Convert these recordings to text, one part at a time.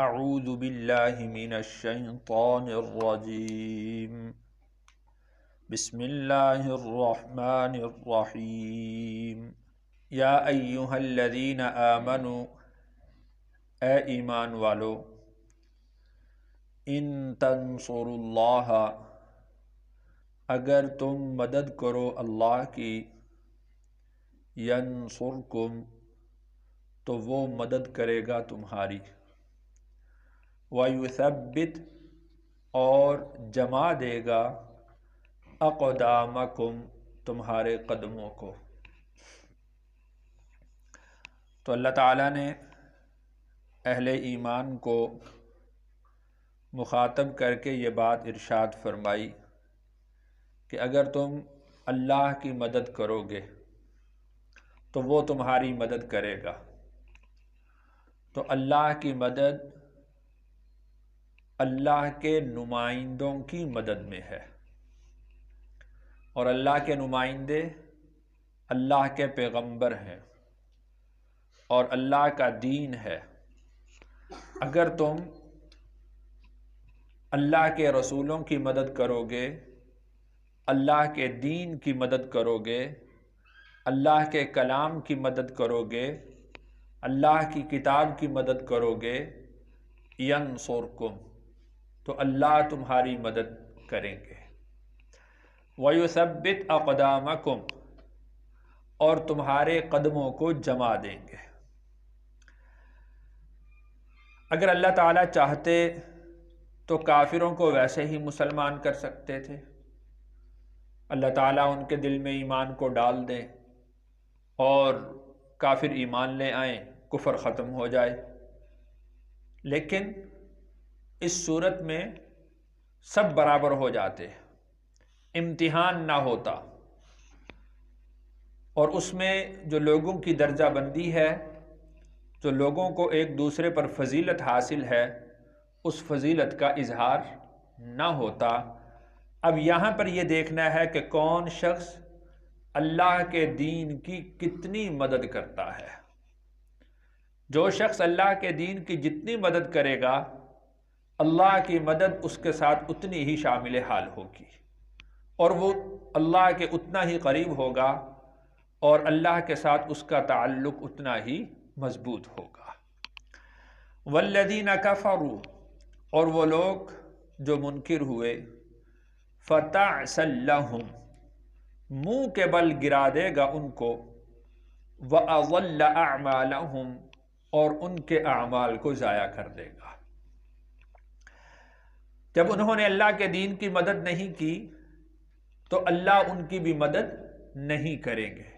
اعوذ باللہ من الشیطان الرجیم بسم اللہ الرحمن الرحیم یا ایہا الذین آمنوا اے ایمان والو ان تنصروا اللہ اگر تم مدد کرو اللہ کی ینصرکم تو وہ مدد کرے گا تمہاری وَيُثَبِّتْ اور جما دے گا اقدامکم تمہارے قدموں کو۔ تو اللہ تعالیٰ نے اہل ایمان کو مخاطب کر کے یہ بات ارشاد فرمائی کہ اگر تم اللہ کی مدد کرو گے تو وہ تمہاری مدد کرے گا۔ تو اللہ کی مدد اللہ کے نمائندوں کی مدد میں ہے، اور اللہ کے نمائندے اللہ کے پیغمبر ہیں اور اللہ کا دین ہے۔ اگر تم اللہ کے رسولوں کی مدد کرو گے، اللہ کے دین کی مدد کرو گے، اللہ کے کلام کی مدد کرو گے، اللہ کی کتاب کی مدد کرو گے، ینصرکم تو اللہ تمہاری مدد کریں گے، وَيُثَبِّتْ أَقْدَامَكُمْ اور تمہارے قدموں کو جما دیں گے۔ اگر اللہ تعالیٰ چاہتے تو کافروں کو ویسے ہی مسلمان کر سکتے تھے، اللہ تعالیٰ ان کے دل میں ایمان کو ڈال دیں اور کافر ایمان لے آئیں، کفر ختم ہو جائے، لیکن اس صورت میں سب برابر ہو جاتے، امتحان نہ ہوتا، اور اس میں جو لوگوں کی درجہ بندی ہے، جو لوگوں کو ایک دوسرے پر فضیلت حاصل ہے، اس فضیلت کا اظہار نہ ہوتا۔ اب یہاں پر یہ دیکھنا ہے کہ کون شخص اللہ کے دین کی کتنی مدد کرتا ہے۔ جو شخص اللہ کے دین کی جتنی مدد کرے گا، اللہ کی مدد اس کے ساتھ اتنی ہی شامل حال ہوگی، اور وہ اللہ کے اتنا ہی قریب ہوگا، اور اللہ کے ساتھ اس کا تعلق اتنا ہی مضبوط ہوگا۔ والذین کفروا اور وہ لوگ جو منکر ہوئے، فتعسا لہم منہ کے بل گرا دے گا ان کو، وَأَضَلَّ أَعْمَالَهُمْ اور ان کے اعمال کو ضائع کر دے گا۔ جب انہوں نے اللہ کے دین کی مدد نہیں کی تو اللہ ان کی بھی مدد نہیں کریں گے،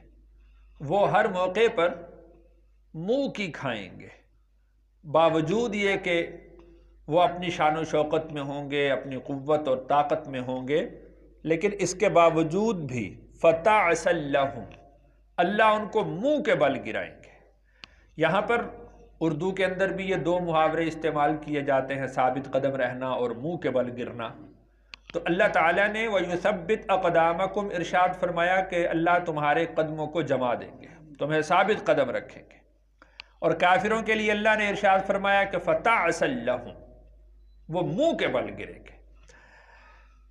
وہ ہر موقع پر منہ کی کھائیں گے، باوجود یہ کہ وہ اپنی شان و شوکت میں ہوں گے، اپنی قوت اور طاقت میں ہوں گے، لیکن اس کے باوجود بھی فَتَعْسَ لَهُمْ اللہ ان کو منہ کے بل گرائیں گے۔ یہاں پر اردو کے اندر بھی یہ دو محاورے استعمال کیے جاتے ہیں، ثابت قدم رہنا اور منہ کے بل گرنا۔ تو اللہ تعالیٰ نے وَيُثَبِّتْ أَقْدَامَكُمْ ارشاد فرمایا کہ اللہ تمہارے قدموں کو جما دیں گے، تمہیں ثابت قدم رکھیں گے، اور کافروں کے لیے اللہ نے ارشاد فرمایا کہ فَتَعْسَ لَهُمْ وہ منہ کے بل گریں گے،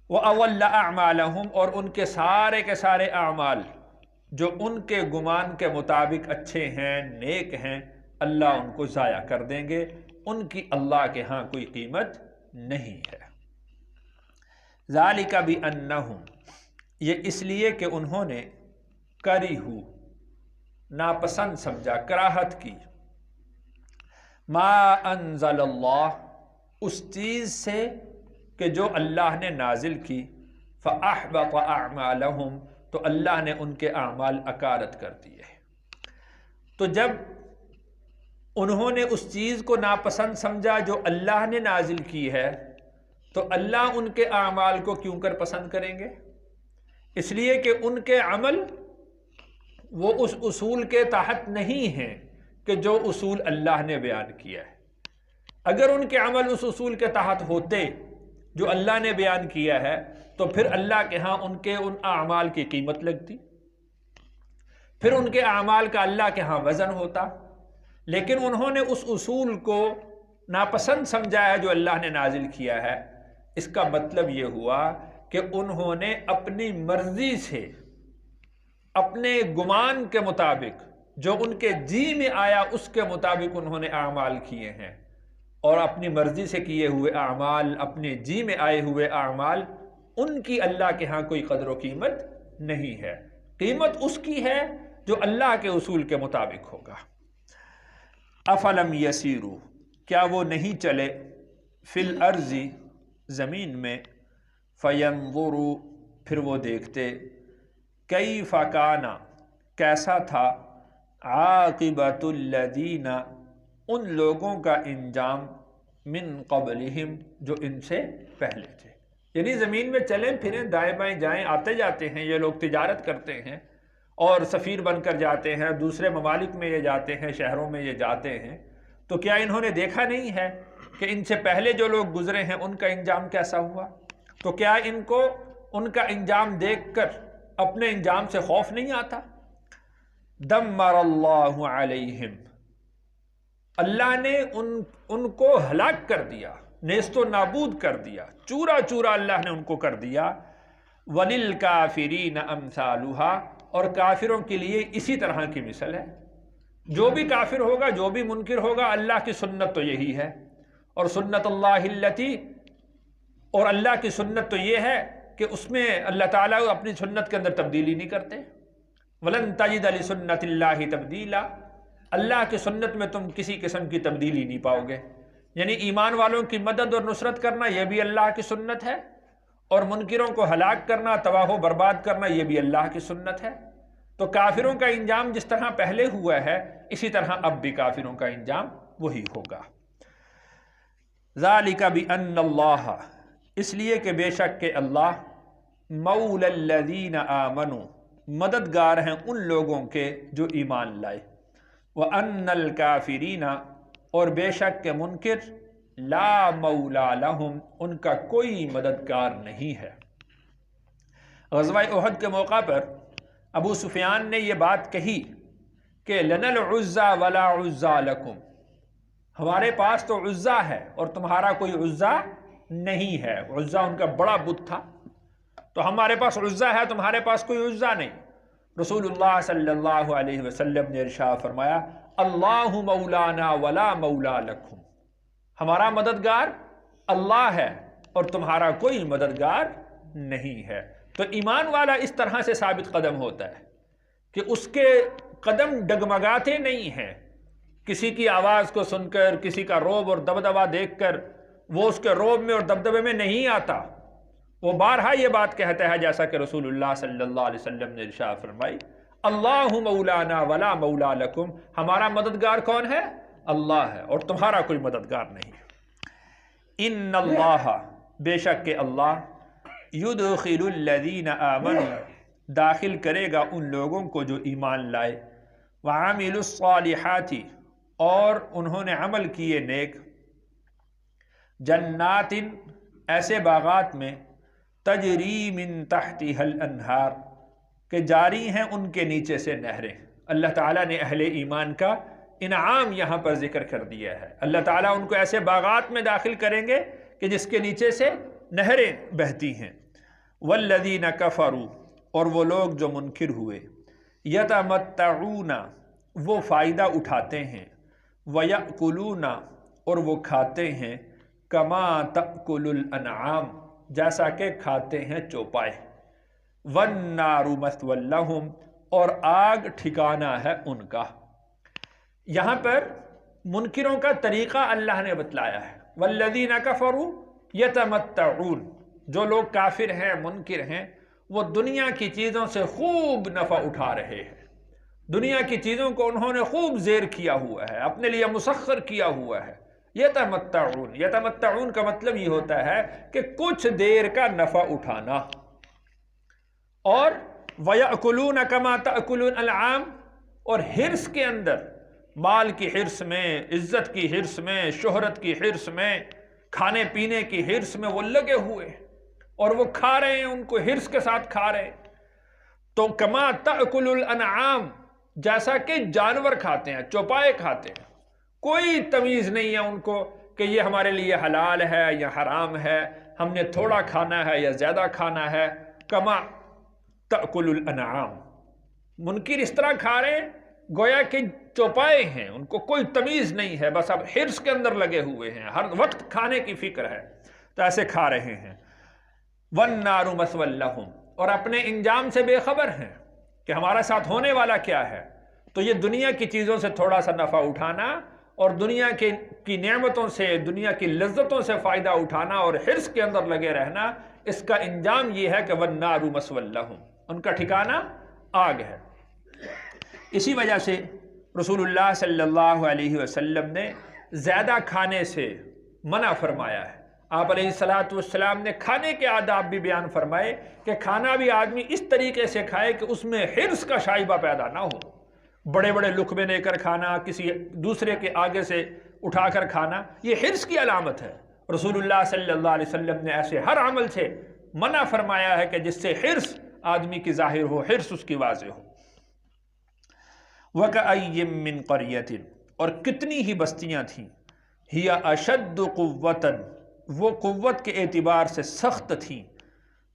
وَأَضَلَّ أَعْمَالَهُمْ اور ان کے سارے اعمال جو ان کے گمان کے مطابق اچھے ہیں، نیک ہیں، اللہ ان کو ضائع کر دیں گے، ان کی اللہ کے ہاں کوئی قیمت نہیں ہے۔ ذَلِكَ بِأَنَّهُمْ یہ اس لیے کہ انہوں نے کَرِہُوا ناپسند سمجھا، کراہت کی، مَا أَنزَلَ اللَّهُ اس چیز سے کہ جو اللہ نے نازل کی، فَأَحْبَطَ أَعْمَالَهُمْ تو اللہ نے ان کے اعمال اکارت کر دیے۔ تو جب انہوں نے اس چیز کو ناپسند سمجھا جو اللہ نے نازل کی ہے، تو اللہ ان کے اعمال کو کیوں کر پسند کریں گے؟ اس لیے کہ ان کے عمل وہ اس اصول کے تحت نہیں ہیں کہ جو اصول اللہ نے بیان کیا ہے۔ اگر ان کے عمل اس اصول کے تحت ہوتے جو اللہ نے بیان کیا ہے، تو پھر اللہ کے ہاں ان اعمال کی قیمت لگتی، پھر ان کے اعمال کا اللہ کے ہاں وزن ہوتا۔ لیکن انہوں نے اس اصول کو ناپسند سمجھا ہے جو اللہ نے نازل کیا ہے، اس کا مطلب یہ ہوا کہ انہوں نے اپنی مرضی سے، اپنے گمان کے مطابق، جو ان کے جی میں آیا اس کے مطابق انہوں نے اعمال کیے ہیں، اور اپنی مرضی سے کیے ہوئے اعمال، اپنے جی میں آئے ہوئے اعمال، ان کی اللہ کے ہاں کوئی قدر و قیمت نہیں ہے۔ قیمت اس کی ہے جو اللہ کے اصول کے مطابق ہوگا۔ افلم یسیرو، کیا وہ نہیں چلے، فی الارض، زمین میں، فینظروا، پھر وہ دیکھتے، کیف کان، کیسا تھا، عاقبۃ الذین، ان لوگوں کا انجام، من قبلہم، جو ان سے پہلے تھے۔ یعنی زمین میں چلیں پھریں، دائیں بائیں جائیں، آتے جاتے ہیں، یہ لوگ تجارت کرتے ہیں اور سفیر بن کر جاتے ہیں، دوسرے ممالک میں یہ جاتے ہیں، شہروں میں یہ جاتے ہیں، تو کیا انہوں نے دیکھا نہیں ہے کہ ان سے پہلے جو لوگ گزرے ہیں ان کا انجام کیسا ہوا؟ تو کیا ان کو ان کا انجام دیکھ کر اپنے انجام سے خوف نہیں آتا؟ دمر اللہ علیہم، اللہ نے ان کو ہلاک کر دیا، نیست و نابود کر دیا، چورا چورا اللہ نے ان کو کر دیا۔ وَلِلْكَافِرِينَ أَمْثَالُهَا، اور کافروں کے لیے اسی طرح کی مثل ہے۔ جو بھی کافر ہوگا، جو بھی منکر ہوگا، اللہ کی سنت تو یہی ہے، اور سنت اللہ التی، اور اللہ کی سنت تو یہ ہے کہ اس میں اللہ تعالیٰ اپنی سنت کے اندر تبدیلی نہیں کرتے۔ وَلَن تَجِدَ لِسُنَّتِ اللَّهِ تَبْدِيلًا، اللہ کی سنت میں تم کسی قسم کی تبدیلی نہیں پاؤ گے۔ یعنی ایمان والوں کی مدد اور نصرت کرنا یہ بھی اللہ کی سنت ہے، اور منکروں کو ہلاک کرنا، تباہ و برباد کرنا یہ بھی اللہ کی سنت ہے۔ تو کافروں کا انجام جس طرح پہلے ہوا ہے، اسی طرح اب بھی کافروں کا انجام وہی ہوگا۔ ذَلِكَ بِأَنَّ اللَّهَ، اس لیے کہ بے شک کہ اللہ، مَوْلَى الَّذِينَ آمَنُوا، مددگار ہیں ان لوگوں کے جو ایمان لائے، وَأَنَّ الْكَافِرِينَ، اور بے شک کہ منکر، لا مولا لہم، ان کا کوئی مددگار نہیں ہے۔ غزوہ احد کے موقع پر ابو سفیان نے یہ بات کہی کہ لَنَا الْعُزَّى وَلَا عُزَّى لَكُمْ، ہمارے پاس تو عزا ہے اور تمہارا کوئی عزا نہیں ہے۔ عزا ان کا بڑا بت تھا، تو ہمارے پاس عزا ہے، تمہارے پاس کوئی عزا نہیں۔ رسول اللہ صلی اللہ علیہ وسلم نے ارشاد فرمایا، اللہ مولانا ولا مولا لکم، ہمارا مددگار اللہ ہے اور تمہارا کوئی مددگار نہیں ہے۔ تو ایمان والا اس طرح سے ثابت قدم ہوتا ہے کہ اس کے قدم ڈگمگاتے نہیں ہیں، کسی کی آواز کو سن کر، کسی کا روب اور دبدبہ دیکھ کر وہ اس کے روب میں اور دبدبے میں نہیں آتا، وہ بارہا یہ بات کہتا ہے، جیسا کہ رسول اللہ صلی اللہ علیہ وسلم نے ارشاد فرمائی، اللہ مولانا ولا مولا لکم، ہمارا مددگار کون ہے؟ اللہ ہے اور تمہارا کوئی مددگار نہیں۔ ان اللہ، بے شک کہ اللہ، یدخل الذین آمنوا، داخل کرے گا ان لوگوں کو جو ایمان لائے، وعملوا الصالحات، اور انہوں نے عمل کیے نیک، جنات، ایسے باغات میں، تجری من تحتها الانہار، کہ جاری ہیں ان کے نیچے سے نہریں۔ اللہ تعالیٰ نے اہل ایمان کا انعام یہاں پر ذکر کر دیا ہے۔ اللہ تعالیٰ ان کو ایسے باغات میں داخل کریں گے کہ جس کے نیچے سے نہریں بہتی ہیں۔ والذین کفروا، اور وہ لوگ جو منکر ہوئے، یتمتعون، وہ فائدہ اٹھاتے ہیں، ویأکلون، اور وہ کھاتے ہیں، کما تأکل الانعام، جیسا کہ کھاتے ہیں چوپائے، والنار مثوی لہم، اور آگ ٹھکانہ ہے ان کا۔ یہاں پر منکروں کا طریقہ اللہ نے بتلایا ہے۔ والذین کفروا یتمتعون، جو لوگ کافر ہیں، منکر ہیں، وہ دنیا کی چیزوں سے خوب نفع اٹھا رہے ہیں، دنیا کی چیزوں کو انہوں نے خوب زیر کیا ہوا ہے، اپنے لیے مسخر کیا ہوا ہے۔ یتمتعون، یتمتعون کا مطلب یہ ہوتا ہے کہ کچھ دیر کا نفع اٹھانا۔ اور وَيَأْكُلُونَ كَمَا تَأْكُلُ الْأَنْعَامُ، اور حرص کے اندر، مال کی حرص میں، عزت کی حرص میں، شہرت کی حرص میں، کھانے پینے کی حرص میں وہ لگے ہوئے، اور وہ کھا رہے ہیں، ان کو حرص کے ساتھ کھا رہے ہیں۔ تو کما تأکل الانعام، جیسا کہ جانور کھاتے ہیں، چوپائے کھاتے ہیں، کوئی تمیز نہیں ہے ان کو کہ یہ ہمارے لیے حلال ہے یا حرام ہے، ہم نے تھوڑا کھانا ہے یا زیادہ کھانا ہے۔ کما تأکل الانعام، منکر اس طرح کھا رہے ہیں گویا کہ چوپائے ہیں، ان کو کوئی تمیز نہیں ہے، بس اب حرص کے اندر لگے ہوئے ہیں، ہر وقت کھانے کی فکر ہے، تو ایسے کھا رہے ہیں۔ وَالنَّارُ مَثْوًى لَهُمْ، اور اپنے انجام سے بے خبر ہیں کہ ہمارا ساتھ ہونے والا کیا ہے۔ تو یہ دنیا کی چیزوں سے تھوڑا سا نفع اٹھانا اور دنیا کی نعمتوں سے، دنیا کی لذتوں سے فائدہ اٹھانا اور حرص کے اندر لگے رہنا، اس کا انجام یہ ہے کہ وَالنَّارُ مَثْوًى لَهُمْ، ان کا ٹھکانہ آگ ہے۔ اسی وجہ سے رسول اللہ صلی اللہ علیہ وسلم نے زیادہ کھانے سے منع فرمایا ہے۔ آپ علیہ السلام نے کھانے کے آداب بھی بیان فرمائے کہ کھانا بھی آدمی اس طریقے سے کھائے کہ اس میں حرص کا شائبہ پیدا نہ ہو۔ بڑے بڑے لقمے لے کر کھانا، کسی دوسرے کے آگے سے اٹھا کر کھانا، یہ حرص کی علامت ہے۔ رسول اللہ صلی اللہ علیہ وسلم نے ایسے ہر عمل سے منع فرمایا ہے کہ جس سے حرص آدمی کی ظاہر ہو، حرص اس کی واضح ہو۔ وَكَأَيٍّ مِّن قَرْيَةٍ، اور کتنی ہی بستیاں تھیں، ہِيَ أَشَدُّ قُوَّةً، وہ قوت کے اعتبار سے سخت تھیں،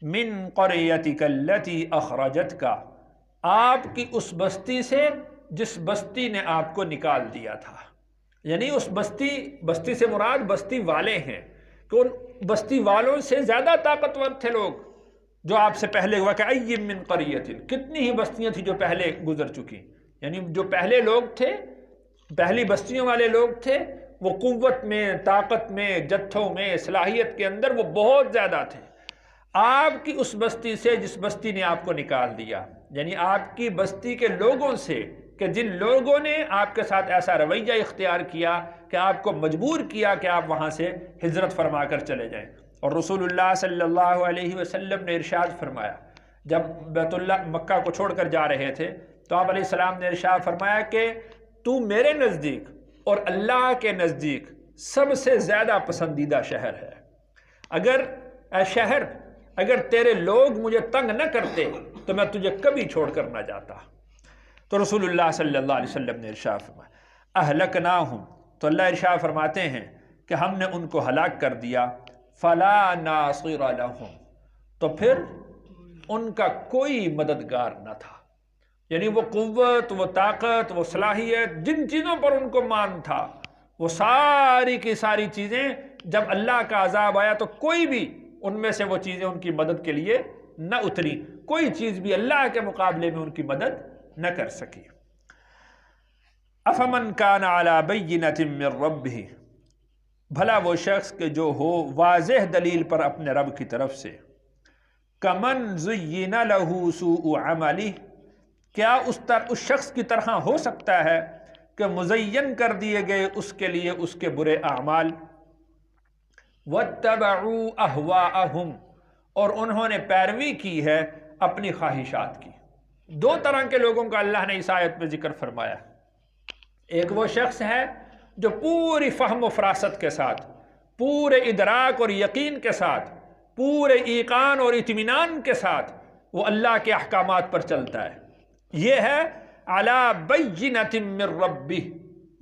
مِّن قَرْيَتِكَ الَّتِي أَخْرَجَتْكَ، آپ کی اس بستی سے جس بستی نے آپ کو نکال دیا تھا۔ یعنی اس بستی سے مراد بستی والے ہیں کہ ان بستی والوں سے زیادہ طاقتور تھے لوگ جو آپ سے پہلے۔ وَكَأَيٍّ مِّن قَرْيَةٍ، کتنی ہی بستیاں تھیں جو پہلے گزر چکی، یعنی جو پہلے لوگ تھے، پہلی بستیوں والے لوگ تھے، وہ قوت میں، طاقت میں، جتھوں میں، صلاحیت کے اندر وہ بہت زیادہ تھے۔ آپ کی اس بستی سے جس بستی نے آپ کو نکال دیا، یعنی آپ کی بستی کے لوگوں سے کہ جن لوگوں نے آپ کے ساتھ ایسا رویہ اختیار کیا کہ آپ کو مجبور کیا کہ آپ وہاں سے ہجرت فرما کر چلے جائیں۔ اور رسول اللہ صلی اللہ علیہ وسلم نے ارشاد فرمایا، جب بیت اللہ مکہ کو چھوڑ کر جا رہے تھے تو آپ علیہ السلام نے ارشاد فرمایا کہ تو میرے نزدیک اور اللہ کے نزدیک سب سے زیادہ پسندیدہ شہر ہے۔ اگر اے شہر، اگر تیرے لوگ مجھے تنگ نہ کرتے تو میں تجھے کبھی چھوڑ کر نہ جاتا۔ تو رسول اللہ صلی اللہ علیہ وسلم نے ارشاد فرمایا اہلکناہم، تو اللہ ارشاد فرماتے ہیں کہ ہم نے ان کو ہلاک کر دیا، فلا ناصر لہم، تو پھر ان کا کوئی مددگار نہ تھا۔ یعنی وہ قوت، وہ طاقت، وہ صلاحیت، جن چیزوں پر ان کو مان تھا، وہ ساری کی ساری چیزیں جب اللہ کا عذاب آیا تو کوئی بھی ان میں سے وہ چیزیں ان کی مدد کے لیے نہ اتری، کوئی چیز بھی اللہ کے مقابلے میں ان کی مدد نہ کر سکی۔ افمن کان علی بینۃ من ربہ، بھلا وہ شخص کہ جو ہو واضح دلیل پر اپنے رب کی طرف سے، کمن زین لہ سوء عملہ، کیا اس شخص کی طرح ہو سکتا ہے کہ مزین کر دیے گئے اس کے لیے اس کے برے اعمال، واتبعوا اہواءہم، اور انہوں نے پیروی کی ہے اپنی خواہشات کی۔ دو طرح کے لوگوں کا اللہ نے اس آیت میں ذکر فرمایا۔ ایک وہ شخص ہے جو پوری فہم و فراست کے ساتھ، پورے ادراک اور یقین کے ساتھ، پورے ایقان اور اطمینان کے ساتھ وہ اللہ کے احکامات پر چلتا ہے۔ یہ ہے علی بینۃ من ربہ،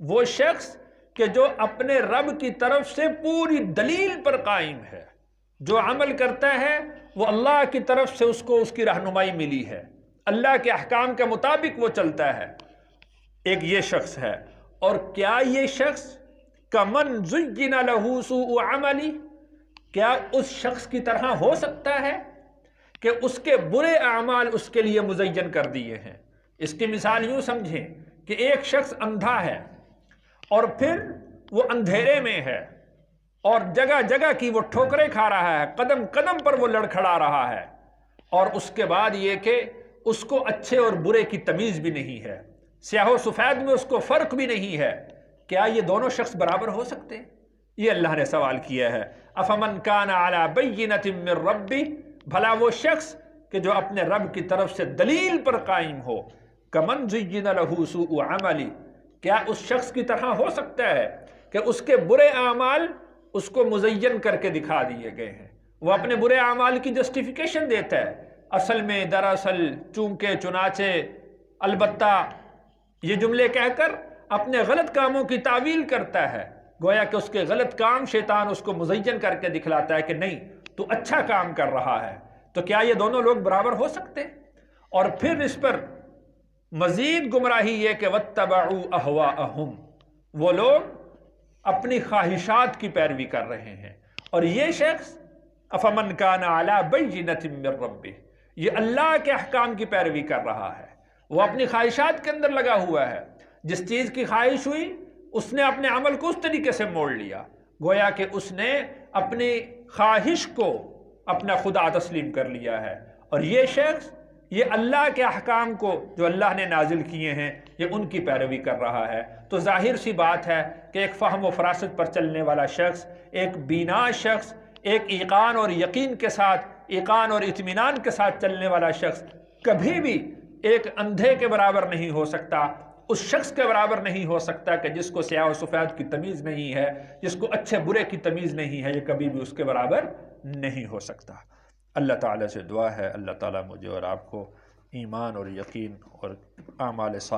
وہ شخص کہ جو اپنے رب کی طرف سے پوری دلیل پر قائم ہے، جو عمل کرتا ہے وہ اللہ کی طرف سے اس کو اس کی رہنمائی ملی ہے، اللہ کے احکام کے مطابق وہ چلتا ہے۔ ایک یہ شخص ہے۔ اور کیا یہ شخص کمن زین لہ سوء عملہ، کیا اس شخص کی طرح ہو سکتا ہے کہ اس کے برے اعمال اس کے لیے مزین کر دیے ہیں؟ اس کی مثال یوں سمجھیں کہ ایک شخص اندھا ہے اور پھر وہ اندھیرے میں ہے اور جگہ جگہ کی وہ ٹھوکریں کھا رہا ہے، قدم قدم پر وہ لڑکھڑا رہا ہے، اور اس کے بعد یہ کہ اس کو اچھے اور برے کی تمیز بھی نہیں ہے، سیاہ و سفید میں اس کو فرق بھی نہیں ہے۔ کیا یہ دونوں شخص برابر ہو سکتے ہیں؟ یہ اللہ نے سوال کیا ہے۔ افمن کان علی بینۃ من ربہ، بھلا وہ شخص کہ جو اپنے رب کی طرف سے دلیل پر قائم ہو، کمن زین لہ سوء عملہ، کیا اس شخص کی طرح ہو سکتا ہے کہ اس کے برے اعمال اس کو مزین کر کے دکھا دیے گئے ہیں، وہ اپنے برے اعمال کی جسٹیفیکیشن دیتا ہے، اصل میں، دراصل، چونکہ، چنانچہ، البتہ، یہ جملے کہہ کر اپنے غلط کاموں کی تعویل کرتا ہے، گویا کہ اس کے غلط کام شیطان اس کو مزین کر کے دکھلاتا ہے کہ نہیں تو اچھا کام کر رہا ہے. تو کیا یہ دونوں لوگ برابر ہو سکتے؟ اور پھر اس پر مزید گمراہی یہ کہ وَاتَّبَعُوا أَهْوَاءَهُمْ، وہ لوگ اپنی خواہشات کی پیروی کر رہے ہیں. اور یہ شخص أَفَمَنْ كَانَ عَلَى بَيِّنَةٍ مِّن رَبِّهِ، یہ اللہ کے احکام کی پیروی کر رہا ہے، وہ اپنی خواہشات کے اندر لگا ہوا ہے. جس چیز کی خواہش ہوئی اس نے اپنے عمل کو اس طریقے سے موڑ لیا، گویا کہ اس نے اپنی خواہش کو اپنا خدا تسلیم کر لیا ہے. اور یہ شخص یہ اللہ کے احکام کو جو اللہ نے نازل کیے ہیں یہ ان کی پیروی کر رہا ہے. تو ظاہر سی بات ہے کہ ایک فہم و فراست پر چلنے والا شخص، ایک بینا شخص، ایک ایقان اور یقین کے ساتھ، ایقان اور اطمینان کے ساتھ چلنے والا شخص کبھی بھی ایک اندھے کے برابر نہیں ہو سکتا، اس شخص کے برابر نہیں ہو سکتا کہ جس کو سیاہ و سفید کی تمیز نہیں ہے، جس کو اچھے برے کی تمیز نہیں ہے، یہ کبھی بھی اس کے برابر نہیں ہو سکتا. اللہ تعالیٰ سے دعا ہے اللہ تعالیٰ مجھے اور آپ کو ایمان اور یقین اور اعمال صالحہ